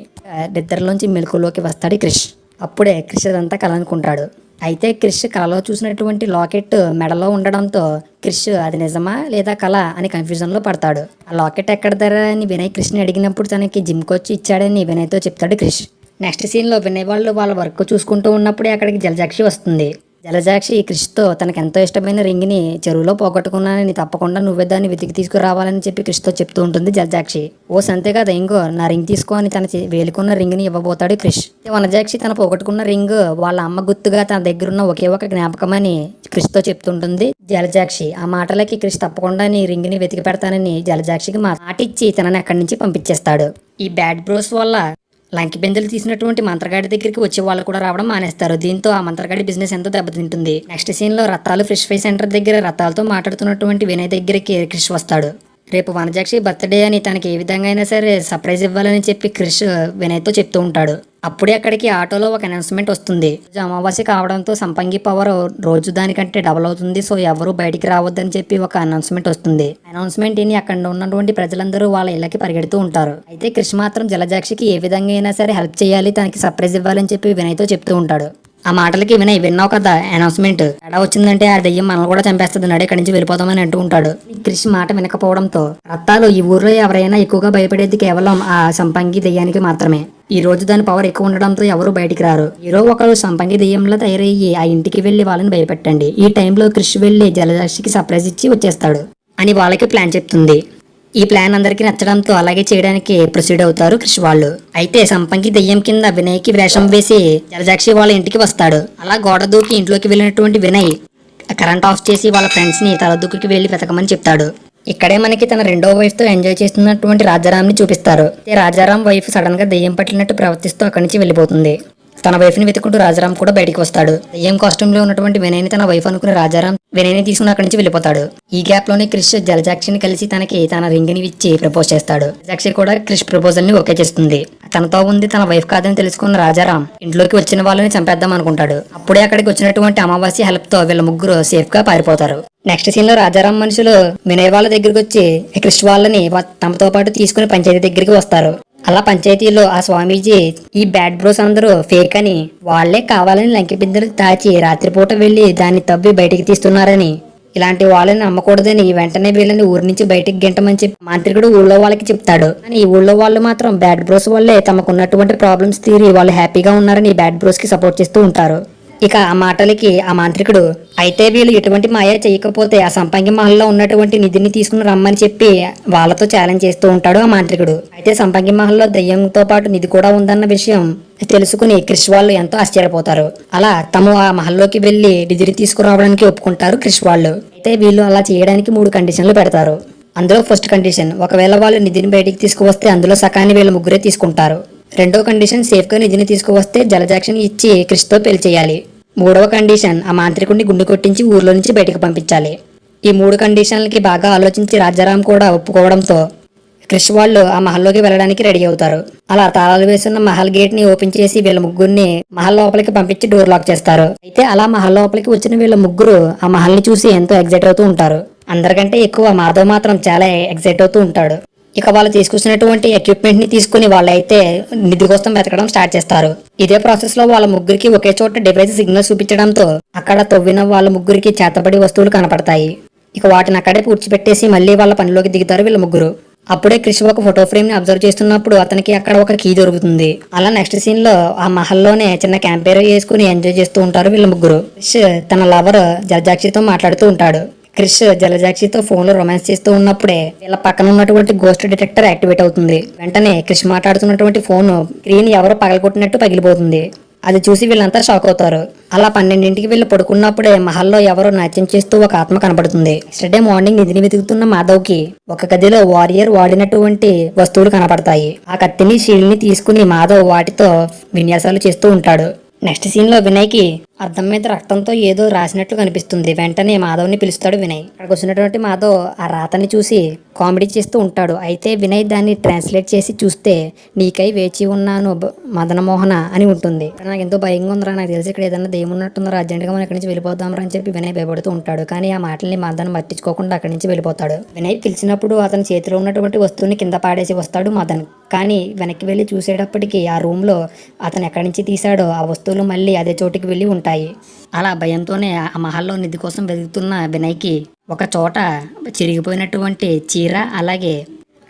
నిద్రలోంచి మెలకులోకి వస్తాడు క్రిష్. అప్పుడే క్రిష్ అదంతా కల అనుకుంటాడు. అయితే క్రిష్ కలలో చూసినటువంటి లాకెట్ మెడలో ఉండడంతో క్రిష్ అది నిజమా లేదా కల అని కన్ఫ్యూజన్ లో పడతాడు. ఆ లాకెట్ ఎక్కడ ధర అని వినయ్ క్రిష్ ని అడిగినప్పుడు తనకి జిమ్ కోచ్ ఇచ్చాడని వినయ్ తో చెప్తాడు క్రిష్. నెక్స్ట్ సీన్ లో వినయ్ వాళ్ళు వాళ్ళ వర్క్ చూసుకుంటూ ఉన్నప్పుడే అక్కడికి జలజాక్షి వస్తుంది. జలజాక్షి క్రిష్తో తనకు ఎంతో ఇష్టమైన రింగ్ ని చెరువులో పోగొట్టుకున్నానని తప్పకుండా నువ్వే దాన్ని వెతికి తీసుకురావాలని చెప్పి క్రిష్తో చెప్తూ ఉంటుంది జలజాక్షి. ఓ సంతే కదా ఇంగో నా రింగ్ తీసుకో అని తన వేలుకున్న రింగ్ ని ఇవ్వబోతాడు క్రిష్. వనజాక్షి తన పోగొట్టుకున్న రింగ్ వాళ్ళ అమ్మ గుర్తుగా తన దగ్గరున్న ఒకే ఒక జ్ఞాపకం అని క్రిష్తో చెప్తుంటుంది జలజాక్షి. ఆ మాటలకి క్రిష్ తప్పకుండా నీ రింగ్ ని వెతికి పెడతానని జలజాక్షికి మాట ఇచ్చి తనని అక్కడి నుంచి పంపించేస్తాడు. ఈ బ్యాడ్ బ్రోస్ వల్ల లంకి బిందెలు తీసినటువంటి మంత్రగాడి దగ్గరికి వచ్చే వాళ్ళు కూడా రావడం మానేస్తారు. దీంతో ఆ మంత్రగాడి బిజినెస్ ఎంతో దెబ్బతింటుంది. నెక్స్ట్ సీన్ లో రత్తాలు ఫ్రెష్ ఫ్రై సెంటర్ దగ్గర రత్తాలతో మాట్లాడుతున్నటువంటి వినయ్ దగ్గరికి క్రిష్ వస్తాడు. రేపు వనజాక్షి బర్త్డే అని తనకి ఏ విధంగా అయినా సరే సర్ప్రైజ్ ఇవ్వాలని చెప్పి క్రిష్ వినయ్తో చెప్తూ ఉంటాడు. అప్పుడే అక్కడికి ఆటోలో ఒక అనౌన్స్మెంట్ వస్తుంది. అమావాస్య కావడంతో సంపంగి పవర్ రోజు దానికంటే డబల్ అవుతుంది, సో ఎవరు బయటికి రావద్దని చెప్పి ఒక అనౌన్స్మెంట్ వస్తుంది. అనౌన్స్మెంట్ విని అక్కడ ఉన్నటువంటి ప్రజలందరూ వాళ్ళ ఇళ్ళకి పరిగెడుతూ ఉంటారు. అయితే క్రిష్ మాత్రం జలజాక్షికి ఏ విధంగా అయినా సరే హెల్ప్ చేయాలి, తనకి సర్ప్రైజ్ ఇవ్వాలని చెప్పి వినయ్తో చెప్తూ ఉంటాడు. ఆ మాటలకి వినయ్ విన్నావు కదా అనౌన్స్మెంట్ ఎలా వచ్చిందంటే ఆ దెయ్యం మనం కూడా చంపేస్తుంది, నడే ఇక్కడి నుంచి వెళ్ళిపోతామని అంటూ ఉంటాడు. క్రిష్ మాట వినకపోవడంతో రత్తాలు ఈ ఊర్లో ఎవరైనా ఎక్కువగా భయపడేది కేవలం ఆ సంపంగి దెయ్యానికి మాత్రమే. ఈ రోజు దాని పవర్ ఎక్కువ ఉండడంతో ఎవరు బయటికి రారు. హీరో ఒకరు సంపంగి దెయ్యంలో తయారయ్యి ఆ ఇంటికి వెళ్లి వాళ్ళని భయపెట్టండి. ఈ టైంలో క్రిష్ వెళ్లి జలజాక్షికి సర్ప్రైజ్ ఇచ్చి వచ్చేస్తాడు అని వాళ్ళకి ప్లాన్ చెప్తుంది. ఈ ప్లాన్ అందరికీ నచ్చడంతో అలాగే చేయడానికి ప్రొసీడ్ అవుతారు క్రిష్ వాళ్ళు. అయితే సంపంగి దెయ్యం కింద వినయ్కి వేషం వేసి జలజాక్షి వాళ్ళ ఇంటికి వస్తాడు. అలా గోడ దూకి ఇంట్లోకి వెళ్ళినటువంటి వినయ్ కరెంట్ ఆఫ్ చేసి వాళ్ళ ఫ్రెండ్స్ ని తల దూకి వెళ్లి వెతకమని చెప్తాడు. ఇక్కడే మనకి తన రెండో వైఫ్ తో ఎంజాయ్ చేస్తున్నటువంటి రాజారాం ని చూపిస్తారు. రాజారాం వైఫ్ సడన్ గా దెయ్యం పట్టినట్టు ప్రవర్తిస్తూ అక్కడి నుంచి వెళ్ళిపోతుంది. తన వైఫ్ ని వెతుకుంటూ రాజారాం కూడా బయటికి వస్తాడు. దెయ్యం కాస్ట్యూమ్ లో ఉన్నటువంటి వినయ్ని తన వైఫ్ అనుకుని రాజారాం వినయ్ని తీసుకుని అక్కడి నుంచి వెళ్ళిపోతాడు. ఈ గ్యాప్ లోనే క్రిష్ జలజాక్షిని కలిసి తనకి తన రింగ్ ని ఇచ్చి ప్రపోజ్ చేస్తాడు. జలజాక్షి కూడా క్రిష్ ప్రపోజల్ ని ఓకే చేస్తుంది. తనతో ఉంది తన వైఫ్ కాదని తెలుసుకున్న రాజారాం ఇంట్లోకి వచ్చిన వాళ్ళని చంపేద్దాం అనుకుంటాడు. అప్పుడే అక్కడికి వచ్చినటువంటి అమావాస్య హెల్ప్ తో వీళ్ళ ముగ్గురు సేఫ్ గా పారిపోతారు. నెక్స్ట్ సీన్ లో రాజారాం మనుషులు వినయ్ వాళ్ళ దగ్గరికి వచ్చి క్రిష్ వాళ్ళని తమతో పాటు తీసుకుని పంచాయతీ దగ్గరికి వస్తారు. అలా పంచాయతీలో ఆ స్వామీజీ ఈ బ్యాడ్ బ్రోస్ అందరూ ఫేక్ అని, వాళ్లే కావాలని లంకి బిందెలు దాచి రాత్రిపూట వెళ్లి దాన్ని తవ్వి బయటికి తీస్తున్నారని, ఇలాంటి వాళ్ళని నమ్మకూడదని వెంటనే వీళ్ళని ఊరి నుంచి బయటికి గెంటమని చెప్పి మాంత్రికుడు ఊళ్ళో వాళ్ళకి చెప్తాడు. కానీ ఈ ఊళ్ళో వాళ్ళు మాత్రం బ్యాడ్ బ్రోస్ వల్లే తమకున్నటువంటి ప్రాబ్లమ్స్ తీరి వాళ్ళు హ్యాపీగా ఉన్నారని బ్యాడ్ బ్రోస్ కి సపోర్ట్ చేస్తూ ఉంటారు. ఇక ఆ మాటలకి ఆ మాంత్రికుడు అయితే వీళ్ళు ఎటువంటి మాయ చేయకపోతే ఆ సంపంగి మహల్లో ఉన్నటువంటి నిధిని తీసుకుని రమ్మని చెప్పి వాళ్ళతో ఛాలెంజ్ చేస్తూ ఉంటాడు ఆ మాంత్రికుడు. అయితే సంపంగి మహల్లో దయ్యంతో పాటు నిధి కూడా ఉందన్న విషయం తెలుసుకుని క్రిష్ వాళ్ళు ఎంతో ఆశ్చర్యపోతారు. అలా తాము ఆ మహల్లోకి వెళ్లి నిధిని తీసుకురావడానికి ఒప్పుకుంటారు క్రిష్ వాళ్ళు. అయితే వీళ్ళు అలా చేయడానికి 3 కండిషన్లు పెడతారు. అందులో ఫస్ట్ కండిషన్, ఒకవేళ వాళ్ళు నిధిని బయటికి తీసుకువస్తే అందులో సకాన్ని వీళ్ళ ముగ్గురే తీసుకుంటారు. రెండో కండిషన్, సేఫ్ గా నిధిని తీసుకువస్తే జలజాక్షిని ఇచ్చి క్రిష్ తో పెళ్లి చేయాలి. మూడవ కండిషన్, ఆ మాంత్రికుడిని గుండు కొట్టించి ఊర్లో నుంచి బయటకు పంపించాలి. ఈ 3 కండిషన్లకి బాగా ఆలోచించి రాజారాం కూడా ఒప్పుకోవడంతో క్రిష్ వాళ్ళు ఆ మహల్లోకి వెళ్ళడానికి రెడీ అవుతారు. అలా తాళాలు వేసున్న మహల్ గేట్ ని ఓపెన్ చేసి వీళ్ళ ముగ్గురిని మహల్ లోపలికి పంపించి డోర్ లాక్ చేస్తారు. అయితే అలా మహల్ లోపలికి వచ్చిన వీళ్ళ ముగ్గురు ఆ మహల్ ని చూసి ఎంతో ఎగ్జైట్ అవుతూ ఉంటారు. అందరికంటే ఎక్కువ మాధవ్ మాత్రం చాలా ఎగ్జైట్ అవుతూ ఉంటాడు. ఇక వాళ్ళు తీసుకొచ్చినటువంటి ఎక్విప్మెంట్ ని తీసుకుని వాళ్ళైతే నిధి కోసం వెతకడం స్టార్ట్ చేస్తారు. ఇదే ప్రాసెస్ లో వాళ్ళ ముగ్గురికి ఒకే చోట డివైస్ సిగ్నల్ చూపించడంతో అక్కడ తవ్విన వాళ్ళ ముగ్గురికి చేతబడి వస్తువులు కనపడతాయి. ఇక వాటిని అక్కడే పూడ్చిపెట్టేసి మళ్ళీ వాళ్ళ పనిలోకి దిగుతారు వీళ్ళ ముగ్గురు. అప్పుడే క్రిష్ ఒక ఫోటో ఫ్రేమ్ ని అబ్జర్వ్ చేస్తున్నప్పుడు అతనికి అక్కడ ఒక కీ దొరుకుతుంది. అలా నెక్స్ట్ సీన్ లో ఆ మహల్లోనే చిన్న క్యాంపేర్ వేసుకుని ఎంజాయ్ చేస్తూ ఉంటారు వీళ్ళ ముగ్గురు. క్రిష్ తన లవర్ జలజాక్షితో మాట్లాడుతూ ఉంటాడు. క్రిష్ జలజాక్షితో ఫోన్ లో రొమాన్స్ చేస్తూ ఉన్నప్పుడే వీళ్ళ పక్కన ఉన్నటువంటి గోస్ట్ డిటెక్టర్ యాక్టివేట్ అవుతుంది. వెంటనే క్రిష్ మాట్లాడుతున్నటువంటి ఫోన్ స్క్రీన్ ఎవరో పగలగొట్టినట్టు పగిలిపోతుంది. అది చూసి వీళ్ళంతా షాక్ అవుతారు. అలా 12ంటికి వీళ్ళు పడుకున్నప్పుడే మహల్లో ఎవరో నాట్యం చేస్తూ ఒక ఆత్మ కనపడుతుంది. నెక్స్ట్ డే మార్నింగ్ నిధిని వెతుకుతున్న మాధవ్ కి ఒక గదిలో వారియర్ వాడినటువంటి వస్తువులు కనపడతాయి. ఆ కత్తిని షీల్డ్ ని తీసుకుని మాధవ్ వాటితో విన్యాసాలు చేస్తూ ఉంటాడు. నెక్స్ట్ సీన్ లో వినయ్ కి అద్దం మీద రక్తంతో ఏదో రాసినట్లు కనిపిస్తుంది. వెంటనే మాధవ్ ని పిలుస్తాడు వినయ్. అక్కడికి వచ్చినటువంటి మాధవ్ ఆ రాతని చూసి కామెడీ చేస్తూ ఉంటాడు. అయితే వినయ్ దాన్ని ట్రాన్స్లేట్ చేసి చూస్తే నీకై వేచి ఉన్నాను మదన మోహన అని ఉంటుంది. నాకు ఎంతో భయంగా ఉందిరా, నాకు తెలిసి ఇక్కడ ఏదైనా దేమున్నట్టుందో అర్జెంట్ గా మనం ఇక్కడి నుంచి వెళ్ళిపోదాం అని చెప్పి వినయ్ భయపడుతూ ఉంటాడు. కానీ ఆ మాటల్ని మదన్ పట్టించుకోకుండా అక్కడి నుంచి వెళ్ళిపోతాడు. వినయ్ పిలిచినప్పుడు అతని చేతిలో ఉన్నటువంటి వస్తువుని కింద పాడేసి వస్తాడు మదన్. కానీ వెనక్కి వెళ్ళి చూసేటప్పటికి ఆ రూమ్ లో అతను ఎక్కడి నుంచి తీసాడో ఆ వస్తువులు మళ్ళీ అదే చోటికి వెళ్ళి ఉంటాయి. అలా భయంతోనే ఆ మహల్లో నిధి కోసం వెతుకుతున్న వినయ్కి ఒక చోట చిరిగిపోయినటువంటి చీర అలాగే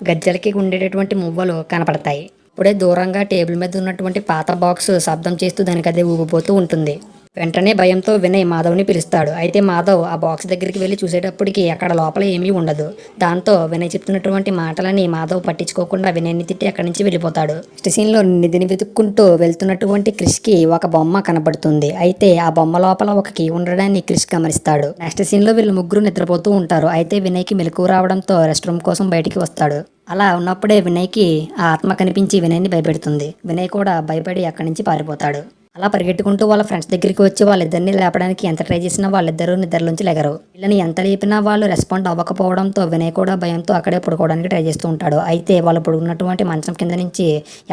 గజ్జలకి ఉండేటటువంటి మువ్వలు కనపడతాయి. ఇప్పుడే దూరంగా టేబుల్ మీద ఉన్నటువంటి పాత బాక్స్ శబ్దం చేస్తూ దానికి అదే ఊగిపోతూ ఉంటుంది. వెంటనే భయంతో వినయ్ మాధవ్ని పిలుస్తాడు. అయితే మాధవ్ ఆ బాక్స్ దగ్గరికి వెళ్ళి చూసేటప్పటికి అక్కడ లోపల ఏమీ ఉండదు. దాంతో వినయ్ చెప్తున్నటువంటి మాటలని మాధవ్ పట్టించుకోకుండా వినయ్ని తిట్టి అక్కడి నుంచి వెళ్ళిపోతాడు. నెక్స్ట్ సీన్ లో నిధిని వెతుక్కుంటూ వెళ్తున్నటువంటి క్రిష్ కి ఒక బొమ్మ కనబడుతుంది. అయితే ఆ బొమ్మ లోపల ఒక కీ ఉండడాన్ని క్రిష్ గమనిస్తాడు. నెక్స్ట్ సీన్ లో వీళ్ళు ముగ్గురు నిద్రపోతూ ఉంటారు. అయితే వినయ్ కి మెలకువ రావడంతో రెస్ట్ రూమ్ కోసం బయటికి వస్తాడు. అలా ఉన్నప్పుడే వినయ్కి ఆ ఆత్మ కనిపించి వినయ్ని భయపెడుతుంది. వినయ్ కూడా భయపడి అక్కడి నుంచి పారిపోతాడు. అలా పరిగెట్టుకుంటూ వాళ్ళ ఫ్రెండ్స్ దగ్గరికి వచ్చి వాళ్ళిద్దరిని లేపడానికి ఎంత ట్రై చేసినా వాళ్ళిద్దరూ నిద్రలోంచి లెగరు. వీళ్ళని ఎంత లేపినా వాళ్ళు రెస్పాండ్ అవ్వకపోవడంతో వినయ్ కూడా భయంతో అక్కడే పడుకోవడానికి ట్రై చేస్తూ ఉంటాడు. అయితే వాళ్ళు పడుకున్నటువంటి మంచం కింద నుంచి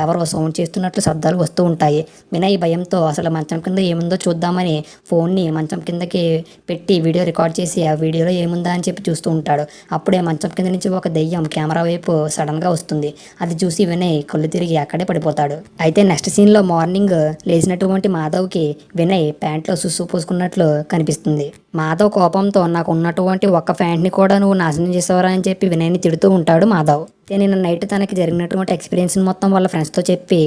ఎవరో సౌండ్ చేస్తున్నట్లు శబ్దాలు వస్తూ ఉంటాయి. వినయ్ భయంతో అసలు మంచం కింద ఏముందో చూద్దామని ఫోన్ని మంచం కిందకి పెట్టి వీడియో రికార్డ్ చేసి ఆ వీడియోలో ఏముందా అని చెప్పి చూస్తూ ఉంటాడు. అప్పుడే మంచం కింద నుంచి ఒక దెయ్యం కెమెరా వైపు సడన్ గా వస్తుంది. అది చూసి వినయ్ కళ్ళు తిరిగి అక్కడే పడిపోతాడు. అయితే నెక్స్ట్ సీన్ లో మార్నింగ్ లేచినటువంటి మాధవ్కి వినయ్ ప్యాంట్లో సుస్సు పోసుకున్నట్లు కనిపిస్తుంది. మాధవ్ కోపంతో నాకు ఉన్నటువంటి ఒక్క ప్యాంట్ ని కూడా నువ్వు నాశనం చేసేవరా అని చెప్పి వినయ్ని తిడుతూ ఉంటాడు మాధవ్. నిన్న నైట్ తనకి జరిగినటువంటి ఎక్స్పీరియన్స్ మొత్తం వాళ్ళ ఫ్రెండ్స్తో చెప్పి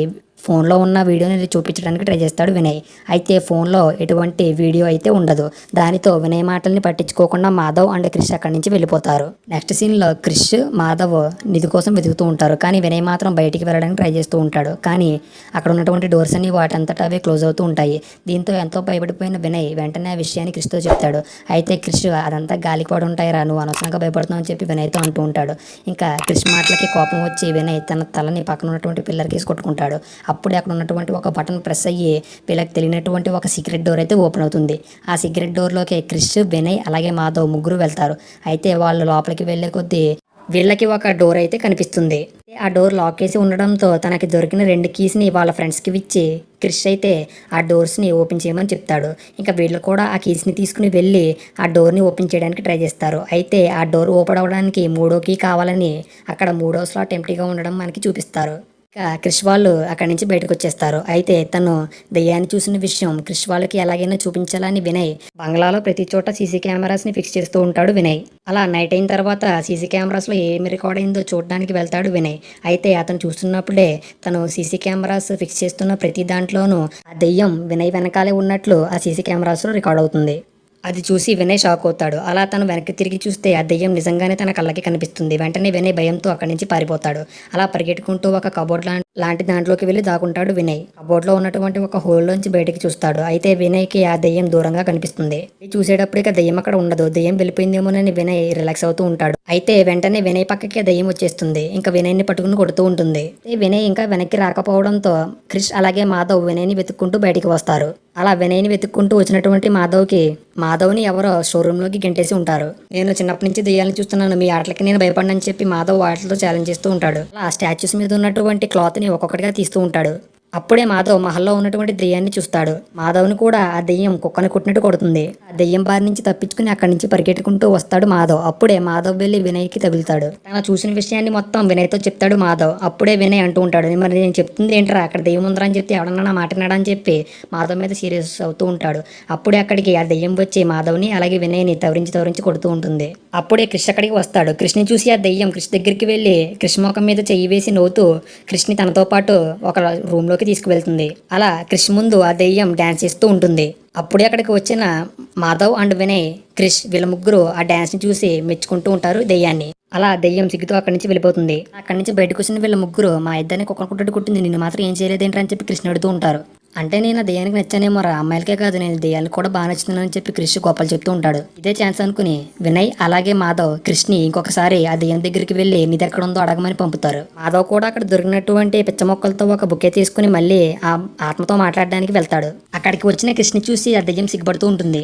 ఫోన్లో ఉన్న వీడియోని చూపించడానికి ట్రై చేస్తాడు వినయ్. అయితే ఫోన్లో ఎటువంటి వీడియో అయితే ఉండదు. దానితో వినయ్ మాటల్ని పట్టించుకోకుండా మాధవ్ అండ్ క్రిష్ అక్కడి నుంచి వెళ్ళిపోతారు. నెక్స్ట్ సీన్లో క్రిష్ మాధవ్ నిధి కోసం వెతుకుతూ ఉంటారు. కానీ వినయ్ మాత్రం బయటికి వెళ్ళడానికి ట్రై చేస్తూ ఉంటాడు. కానీ అక్కడ ఉన్నటువంటి డోర్స్ అన్ని వాటంతటా అవే క్లోజ్ అవుతూ ఉంటాయి. దీంతో ఎంతో భయపడిపోయిన వినయ్ వెంటనే ఆ విషయాన్ని క్రిష్తో చెప్తాడు. అయితే క్రిష్ అదంతా గాలికి పడి ఉంటాయిరా, నువ్వు అనవసరంగా భయపడుతున్నావు అని చెప్పి వినయ్తో అంటూ ఉంటాడు. ఇంకా క్రిష్ మాటలకి కోపం వచ్చి వినయ్ తన తలని పక్కన ఉన్నటువంటి పిల్లర్కి కొట్టుకుంటాడు. అప్పుడే అక్కడ ఉన్నటువంటి ఒక బటన్ ప్రెస్ అయ్యి వీళ్ళకి తెలియనటువంటి ఒక సీక్రెట్ డోర్ అయితే ఓపెన్ అవుతుంది. ఆ సీక్రెట్ డోర్లోకి క్రిష్, వినయ్ అలాగే మాధవ్ ముగ్గురు వెళ్తారు. అయితే వాళ్ళు లోపలికి వెళ్లే కొద్దీ వీళ్ళకి ఒక డోర్ అయితే కనిపిస్తుంది. ఆ డోర్ లాక్ చేసి ఉండడంతో తనకి దొరికిన 2 కీస్ని వాళ్ళ ఫ్రెండ్స్కి ఇచ్చి క్రిష్ అయితే ఆ డోర్స్ని ఓపెన్ చేయమని చెప్తాడు. ఇంకా వీళ్ళు కూడా ఆ కీస్ని తీసుకుని వెళ్ళి ఆ డోర్ని ఓపెన్ చేయడానికి ట్రై చేస్తారు. అయితే ఆ డోర్ ఓపెన్ అవ్వడానికి 3వ కీ కావాలని అక్కడ 3వ స్లాట్ ఎంటీగా ఉండడం మనకి చూపిస్తారు. ఇక క్రిష్ వాళ్ళు అక్కడి నుంచి బయటకు వచ్చేస్తారు. అయితే తను దెయ్యాన్ని చూసిన విషయం క్రిష్ వాళ్ళకి ఎలాగైనా చూపించాలని వినయ్ బంగ్లాలో ప్రతి చోట సీసీ కెమెరాస్ని ఫిక్స్ చేస్తూ ఉంటాడు వినయ్. అలా నైట్ అయిన తర్వాత సీసీ కెమెరాస్లో ఏమి రికార్డ్ అయిందో చూడడానికి వెళ్తాడు వినయ్. అయితే అతను చూస్తున్నప్పుడే తను సీసీ కెమెరాస్ ఫిక్స్ చేస్తున్న ప్రతి దాంట్లోనూ ఆ దెయ్యం వినయ్ వెనకాలే ఉన్నట్లు ఆ సీసీ కెమెరాస్లో రికార్డ్ అవుతుంది. అది చూసి వినయ్ షాక్ అవుతాడు. అలా తను వెనక్కి తిరిగి చూస్తే ఆ దెయ్యం నిజంగానే తన కళ్ళకి కనిపిస్తుంది. వెంటనే వినయ్ భయంతో అక్కడి నుంచి పారిపోతాడు. అలా పరిగెట్టుకుంటూ ఒక కబోర్డ్ లాంటి దాంట్లోకి వెళ్ళి దాక్కుంటాడు వినయ్. కబోర్డ్ లో ఉన్నటువంటి ఒక హోల్ నుంచి బయటికి చూస్తాడు. అయితే వినయ్కి ఆ దెయ్యం దూరంగా కనిపిస్తుంది. చూసేటప్పుడు ఇక దెయ్యం అక్కడ ఉండదు. దెయ్యం వెళ్ళిపోయిందేమోనని వినయ్ రిలాక్స్ అవుతూ ఉంటాడు. అయితే వెంటనే వినయ్ పక్కకి ఆ దెయ్యం వచ్చేస్తుంది. ఇంకా వినయ్ ని పట్టుకుని కొడుతూ ఉంటుంది. వినయ్ ఇంకా వెనక్కి రాకపోవడంతో క్రిష్ అలాగే మాధవ్ వినయ్ ని వెతుక్కుంటూ బయటికి వస్తారు. అలా వినయ్ని వెతుక్కుంటూ వచ్చినటువంటి మాధవ్ని ఎవరో షోరూమ్ లోకి గెంటేసి ఉంటారు. నేను చిన్నప్పటి నుంచి దెయ్యాలను చూస్తున్నాను, మీ ఆటలకి నేను భయపడనని చెప్పి మాధవ్ వాటితో ఛాలెంజ్ చేస్తూ ఉంటాడు. అలా స్టాచ్యూస్ మీద ఉన్నటువంటి క్లాత్ ని ఒక్కొక్కటిగా తీస్తూ ఉంటాడు. అప్పుడే మాధవ్ మహల్లో ఉన్నటువంటి దెయ్యాన్ని చూస్తాడు. మాధవ్ని కూడా ఆ దెయ్యం కుక్కని కొట్టినట్టు కొడుతుంది. ఆ దెయ్యం బారి నుంచి తప్పించుకుని అక్కడి నుంచి పరిగెట్టుకుంటూ వస్తాడు మాధవ్. అప్పుడే మాధవ్ వెళ్ళి వినయ్కి తగులుతాడు. తన చూసిన విషయాన్ని మొత్తం వినయ్తో చెప్తాడు మాధవ్. అప్పుడే వినయ్ అంటూ ఉంటాడు, మరి నేను చెప్తుంది ఏంట్రా, అక్కడ దెయ్యం ఉందరా అని చెప్తే ఎవడన్నా నా మాట విన్నాడని చెప్పి మాధవ్ మీద సీరియస్ అవుతూ ఉంటాడు. అప్పుడే అక్కడికి ఆ దెయ్యం వచ్చి మాధవ్ని అలాగే వినయ్ని తవరించి కొడుతూ ఉంటుంది. అప్పుడే క్రిష్ అక్కడికి వస్తాడు. క్రిష్ని చూసి ఆ దెయ్యం క్రిష్ దగ్గరికి వెళ్ళి క్రిష్ ముఖం మీద చెయ్యి వేసి నవ్వుతూ క్రిష్ని తనతో పాటు ఒక రూమ్ లోకి తీసుకువెళ్తుంది. అలా క్రిష్ ముందు ఆ దెయ్యం డాన్స్ చేస్తూ ఉంటుంది. అప్పుడే అక్కడికి వచ్చిన మాధవ్ అండ్ వినయ్, క్రిష్ వీళ్ళ ముగ్గురు ఆ డాన్స్ ని చూసి మెచ్చుకుంటూ ఉంటారు దెయ్యాన్ని. అలా దెయ్యం సిగ్గుతో అక్కడి నుంచి వెళ్ళిపోతుంది. అక్కడి నుంచి బయటకు వచ్చిన వీళ్ళ ముగ్గురు, మా ఇద్దరిని కుక్క కుట్టట్టు కుట్టింది, నిన్ను మాత్రం ఏం చేయలేదేంట్రా అని చెప్పి క్రిష్ అడుగుతూ ఉంటారు. అంటే నేను ఆ దెయ్యానికి నచ్చానేమో రా, అమ్మాయిలకే కాదు నేను దెయ్యానికి కూడా బాగా నచ్చుతున్నానని చెప్పి క్రిష్ గొప్పలు చెప్తూ ఉంటాడు. ఇదే ఛాన్స్ అనుకుని వినయ్ అలాగే మాధవ్ క్రిష్ని ఇంకొకసారి ఆ దెయ్యం దగ్గరికి వెళ్ళి నిధి ఎక్కడ ఉందో అడగమని పంపుతారు. మాధవ్ కూడా అక్కడ దొరికినటువంటి పిచ్చ మొక్కలతో ఒక బుకే తీసుకుని మళ్ళీ ఆ ఆత్మతో మాట్లాడడానికి వెళ్తాడు. అక్కడికి వచ్చిన క్రిష్ని చూసి ఆ దెయ్యం సిగ్గుపడుతూ ఉంటుంది.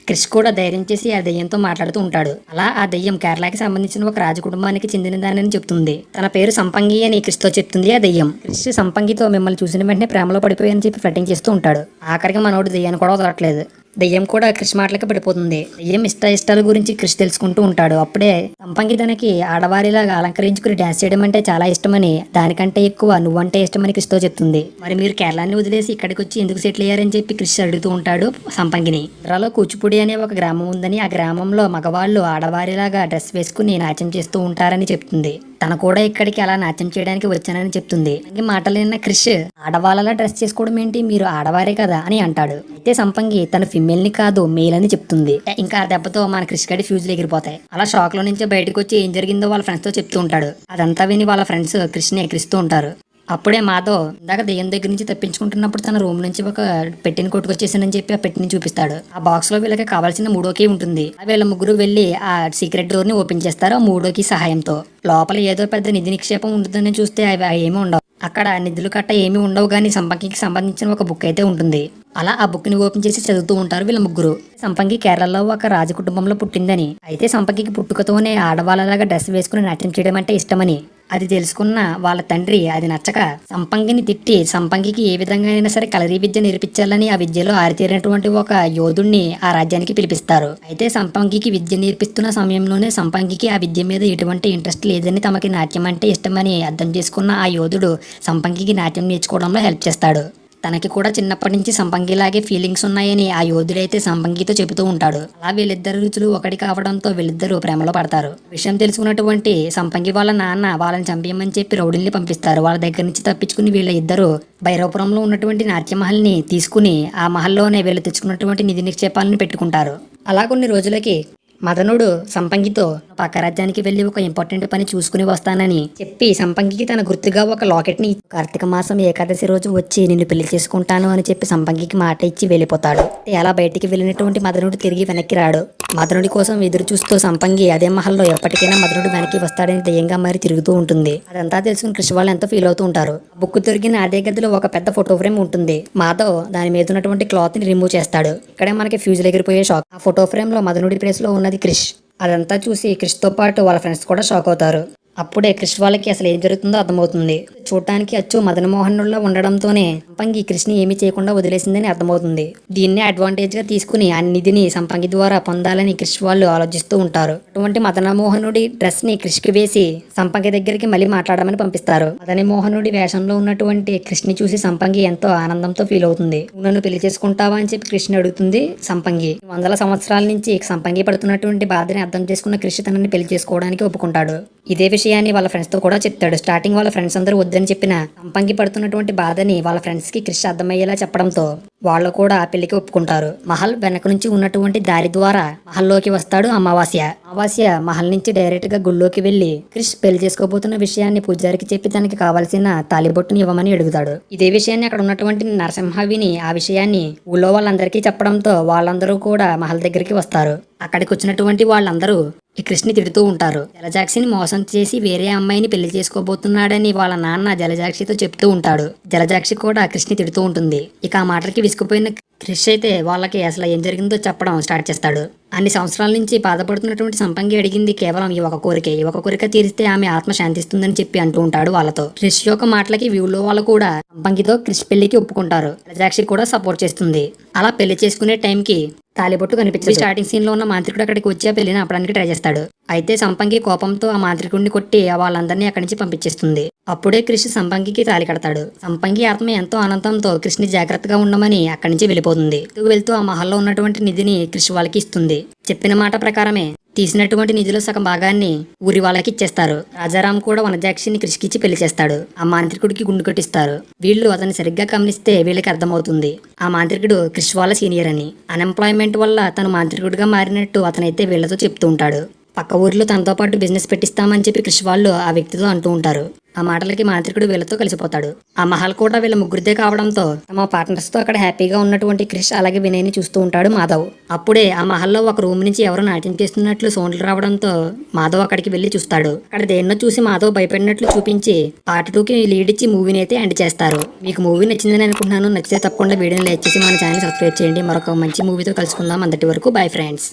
క్రిష్ కూడా ధైర్యం చేసి ఆ దెయ్యంతో మాట్లాడుతూ ఉంటాడు. అలా ఆ దెయ్యం కేరళకి సంబంధించిన ఒక రాజ కుటుంబానికి చెందినదానని చెప్తుంది. తన పేరు సంపంగి అని క్రిష్తో చెప్తుంది ఆ దెయ్యం. క్రిష్ సంపంగితో మిమ్మల్ని చూసిన వెంటనే ప్రేమలో పడిపోయాయని చెప్పి ఫ్లటింగ్ చేస్తూ ఉంటాడు. ఆఖరికి మనోడు దెయ్యాన్ని కూడా వదలట్లేదు. దెయ్యం కూడా క్రిష్ మాటలకి పడిపోతుంది. దెయ్యం ఇష్టాల గురించి క్రిష్ తెలుసుకుంటూ ఉంటాడు. అప్పుడే సంపంగి తనకి ఆడవారిలాగా అలంకరించుకుని డాన్స్ చేయడం అంటే చాలా ఇష్టమని, దానికంటే ఎక్కువ నువ్వంటే ఇష్టమని క్రిష్తో చెప్తుంది. మరి మీరు కేరళాన్ని వదిలేసి ఇక్కడికి వచ్చి ఎందుకు సెటిల్ అయ్యారని చెప్పి క్రిష్ అడుగుతూ ఉంటాడు సంపంగిని. ఇంద్రాలో కూచిపూడి అనే ఒక గ్రామం ఉందని, ఆ గ్రామంలో మగవాళ్ళు ఆడవారిలాగా డ్రెస్ వేసుకుని నాట్యం చేస్తూ ఉంటారని చెప్తుంది. తను కూడా ఇక్కడికి అలా నాట్యం చేయడానికి వచ్చానని చెప్తుంది. మాటలు విన్న క్రిష్, ఆడవాళ్ళలా డ్రెస్ చేసుకోవడం ఏంటి, మీరు ఆడవారే కదా అని అంటాడు. అయితే సంపంగి తన ఫిమేల్ ని కాదు మేల్ అని చెప్తుంది. ఇంకా ఆ దెబ్బతో మన క్రిష్ గడి ఫ్యూజ్లు ఎగిరిపోతాయి. అలా షాక్ లో నుంచి బయటకు వచ్చి ఏం జరిగిందో వాళ్ళ ఫ్రెండ్స్ తో చెప్తూ ఉంటాడు. అదంతా విని వాళ్ళ ఫ్రెండ్స్ క్రిష్ని ఎక్కిరిస్తూ ఉంటారు. అప్పుడే మాధవ్ ఇందాక దెయ్యం దగ్గర నుంచి తప్పించుకుంటున్నప్పుడు తన రూమ్ నుంచి ఒక పెట్టిని కొట్టుకొచ్చేసానని చెప్పి ఆ పెట్టిని చూపిస్తాడు. ఆ బాక్స్ లో వీళ్ళకి కావాల్సిన 3వ కీ ఉంటుంది. వీళ్ళ ముగ్గురు వెళ్ళి ఆ సీక్రెట్ డోర్ ని ఓపెన్ చేస్తారు ఆ 3వ కీ సహాయంతో. లోపల ఏదో పెద్ద నిధి నిక్షేపం ఉంటుందని చూస్తే అవి ఏమీ ఉండవు. అక్కడ నిధులు కట్ట ఏమీ ఉండవు, కానీ సంపంగికి సంబంధించిన ఒక బుక్ అయితే ఉంటుంది. అలా ఆ బుక్ ని ఓపెన్ చేసి చదువుతూ ఉంటారు వీళ్ళ ముగ్గురు. సంపంగి కేరళలో ఒక రాజ కుటుంబంలో పుట్టిందని, అయితే సంపంగికి పుట్టుకతోనే ఆడవాళ్ళలాగా డ్రెస్ వేసుకుని నాట్యం చేయడం అంటే ఇష్టమని, అది తెలుసుకున్న వాళ్ళ తండ్రి అది నచ్చక సంపంగిని తిట్టి సంపంగికి ఏ విధంగా అయినా సరే కలరీ విద్య నేర్పించాలని ఆ విద్యలో ఆరితేరినటువంటి ఒక యోధుడిని ఆ రాజ్యానికి పిలిపిస్తారు. అయితే సంపంగికి విద్య నేర్పిస్తున్న సమయంలోనే సంపంగికి ఆ విద్య మీద ఎటువంటి ఇంట్రెస్ట్ లేదని, తమకి నాట్యం అంటే ఇష్టమని అర్థం చేసుకున్న ఆ యోధుడు సంపంగికి నాట్యం నేర్చుకోవడంలో హెల్ప్ చేస్తాడు. తనకి కూడా చిన్నప్పటి నుంచి సంపంగిలాగే ఫీలింగ్స్ ఉన్నాయని ఆ యోధుడైతే సంపంగితో చెబుతూ ఉంటాడు. అలా వీళ్ళిద్దరు రుచులు ఒకటి కావడంతో వీళ్ళిద్దరూ ప్రేమలో పడతారు. విషయం తెలుసుకున్నటువంటి సంపంగి వాళ్ళ నాన్న వాళ్ళని చంపేయమని చెప్పి రౌడీల్ని పంపిస్తారు. వాళ్ళ దగ్గర నుంచి తప్పించుకుని వీళ్ళ ఇద్దరు భైరవపురంలో ఉన్నటువంటి నాట్యమహల్ని తీసుకుని ఆ మహల్లోనే వీళ్ళు తెచ్చుకున్నటువంటి నిధి నిక్షేపాలను పెట్టుకుంటారు. అలా కొన్ని రోజులకి మదనుడు సంపంగితో పక్క రాజ్యానికి వెళ్లి ఒక ఇంపార్టెంట్ పని చూసుకుని వస్తానని చెప్పి సంపంగికి తన గుర్తుగా ఒక లాకెట్ ని కార్తీక మాసం ఏకాదశి రోజు వచ్చి నిన్ను పెళ్లి చేసుకుంటాను అని చెప్పి సంపంగికి మాట ఇచ్చి వెళ్ళిపోతాడు. అలా బయటికి వెళ్ళినటువంటి మదనుడు తిరిగి వెనక్కి రాడు. మదనుడి కోసం ఎదురు చూస్తూ సంపంగి అదే మహల్లో ఎప్పటికైనా మదనుడు వెనక్కి వస్తాడని దయ్యంగా మరి తిరుగుతూ ఉంటుంది. అదంతా తెలుసుకుని కృష్ణ వాళ్ళు ఎంతో ఫీల్ అవుతూ ఉంటారు. బుక్ దొరికిన అదే గదిలో ఒక పెద్ద ఫోటో ఫ్రేమ్ ఉంటుంది. మాధవ్ దాని మీద ఉన్నటువంటి క్లాత్ ని రిమూవ్ చేస్తాడు. ఇక్కడే మనకి ఫ్యూజులు ఎగిరిపోయే షాక్. ఆ ఫోటో ఫ్రేమ్ లో మదనుడి ప్లేస్ లో ఉన్నది క్రిష్. అదంతా చూసి క్రిష్ తో పాటు వాళ్ళ ఫ్రెండ్స్ కూడా షాక్ అవుతారు. అప్పుడే క్రిష్ వాళ్ళకి అసలు ఏం జరుగుతుందో అర్థమవుతుంది. చూడటానికి అచ్చు మదన్ మోహన్లో ఉండడంతోనే సంపంగి క్రిష్ని ఏమీ చేయకుండా వదిలేసిందని అర్థమవుతుంది. దీన్నే అడ్వాంటేజ్ గా తీసుకుని ఆ నిధిని సంపంగి ద్వారా పొందాలని క్రిష్ వాళ్ళు ఆలోచిస్తూ ఉంటారు. అటువంటి మదన మోహనుడి డ్రెస్ ని క్రిష్ కి వేసి సంపంగి దగ్గరికి మళ్ళీ మాట్లాడమని పంపిస్తారు. మదన మోహనుడి వేషంలో ఉన్నటువంటి క్రిష్ ని చూసి సంపంగి ఎంతో ఆనందంతో ఫీల్ అవుతుంది. నువ్వు నన్ను పెళ్లి చేసుకుంటావా అని చెప్పి క్రిష్ ని అడుగుతుంది సంపంగి. వందల సంవత్సరాల నుంచి సంపంగి పడుతున్నటువంటి బాధని అర్థం చేసుకున్న క్రిష్ తనని పెళ్లి చేసుకోవడానికి ఒప్పుకుంటాడు. ఇదే విషయాన్ని వాళ్ళ ఫ్రెండ్స్ తో కూడా చెప్తాడు. స్టార్టింగ్ వాళ్ళ ఫ్రెండ్స్ అందరూ వద్దని చెప్పిన సంపంగి పడుతున్నటువంటి బాధని వాళ్ళ ఫ్రెండ్స్ కి క్రిష్ అర్థమయ్యేలా చెప్పడంతో వాళ్ళు కూడా ఆ పెళ్లికి ఒప్పుకుంటారు. మహల్ వెనక నుంచి ఉన్నటువంటి దారి ద్వారా మహల్లోకి వస్తాడు అమావాస్య. అమావాస్య మహల్ నుంచి డైరెక్ట్ గా గుళ్ళోకి వెళ్లి క్రిష్ పెళ్లి చేసుకోబోతున్న విషయాన్ని పూజారికి చెప్పి తనకి కావాల్సిన తాలిబొట్టుని ఇవ్వమని అడుగుతాడు. ఇదే విషయాన్ని అక్కడ ఉన్నటువంటి నరసింహ విని ఆ విషయాన్ని ఊళ్ళో వాళ్ళందరికీ చెప్పడంతో వాళ్ళందరూ కూడా మహల్ దగ్గరికి వస్తారు. అక్కడికి వచ్చినటువంటి వాళ్ళందరూ ఈ కృష్ణని తిడుతూ ఉంటారు. జలజాక్షిని మోసం చేసి వేరే అమ్మాయిని పెళ్లి చేసుకోబోతున్నాడని వాళ్ళ నాన్న జలజాక్షితో చెప్తూ ఉంటాడు. జలజాక్షి కూడా కృష్ణని తిడుతూ ఉంటుంది. ఇక ఆ మాటలకి విసుకుపోయిన క్రిష్ అయితే వాళ్ళకి అసలు ఏం జరిగిందో చెప్పడం స్టార్ట్ చేస్తాడు. అన్ని సంవత్సరాల నుంచి బాధపడుతున్నటువంటి సంపంగి అడిగింది కేవలం ఈ ఒక కోరికే. ఈ ఒక కోరిక తీరిస్తే ఆమె ఆత్మ శాంతిస్తుందని చెప్పి అంటూ ఉంటాడు వాళ్ళతో. క్రిష్ యొక్క మాటలకి వ్యూలో వాళ్ళు కూడా సంపంగితో క్రిష్ పెళ్లికి ఒప్పుకుంటారు. జలజాక్షి కూడా సపోర్ట్ చేస్తుంది. అలా పెళ్లి చేసుకునే టైంకి తాలిబొట్టు కనిపించింది. స్టార్టింగ్ సీన్ లో ఉన్న మాంత్రికుడు అక్కడికి వచ్చి ఆ పెళ్లిని ఆపడానికి ట్రై చేస్తాడు. అయితే సంపంగి కోపంతో ఆ మాంత్రికుడిని కొట్టి వాళ్ళందరినీ అక్కడి నుంచి పంపించేస్తుంది. అప్పుడే క్రిష్ సంపంగికి తాలి కడతాడు. సంపంగి ఆత్మ ఎంతో ఆనందంతో క్రిష్ని జాగ్రత్తగా ఉండమని అక్కడి నుంచి వెళ్ళిపోతుంది. వెళ్తూ ఆ మహల్లో ఉన్నటువంటి నిధిని క్రిష్ వాళ్ళకి ఇస్తుంది. చెప్పిన మాట ప్రకారమే తీసినటువంటి నిధిలో సగం భాగాన్ని ఊరి వాళ్ళకి ఇచ్చేస్తారు. రాజారాం కూడా వనజాక్షిని క్రిష్కిచ్చి పెళ్లి చేస్తాడు. ఆ మాంత్రికుడికి గుండు కొట్టిస్తారు. వీళ్ళు అతన్ని సరిగ్గా గమనిస్తే వీళ్ళకి అర్థమవుతుంది ఆ మాంత్రికుడు క్రిష్ వాళ్ళ సీనియర్ అని. అన్ఎంప్లాయ్మెంట్ వల్ల తను మాంత్రికుడిగా మారినట్టు అతనైతే వీళ్ళతో చెప్తూ ఉంటాడు. పక్క ఊరిలో తనతో పాటు బిజినెస్ పెట్టిస్తామని చెప్పి క్రిష్ వాళ్ళు ఆ వ్యక్తితో అంటూ ఉంటారు. ఆ మాటలకి మాంత్రికుడు వీళ్ళతో కలిసిపోతాడు. ఆ మహల్ కూడా వీళ్ళ ముగ్గురిదే కావడంతో తమ పార్ట్నర్స్ తో అక్కడ హ్యాపీగా ఉన్నటువంటి క్రిష్ అలాగే వినయ్ని చూస్తూ ఉంటాడు మాధవ్. అప్పుడే ఆ మహల్లో ఒక రూమ్ నుంచి ఎవరో నాట్యం చేస్తున్నట్లు సౌండ్లు రావడంతో మాధవ్ అక్కడికి వెళ్లి చూస్తాడు. అక్కడ దేన్నో చూసి మాధవ్ భయపడినట్లు చూపించి పార్ట్ 2కి లీడ్ ఇచ్చి మూవీని అయితే ఎండ్ చేస్తారు. మీకు మూవీ నచ్చిందని అనుకుంటున్నాను. నచ్చితే తప్పకుండా వీడియోని లైక్ చేసి మన ఛానల్ సబ్స్క్రైబ్ చేయండి. మరొక మంచి మూవీతో కలుసుకుందాం. అందటి వరకు బై ఫ్రెండ్స్.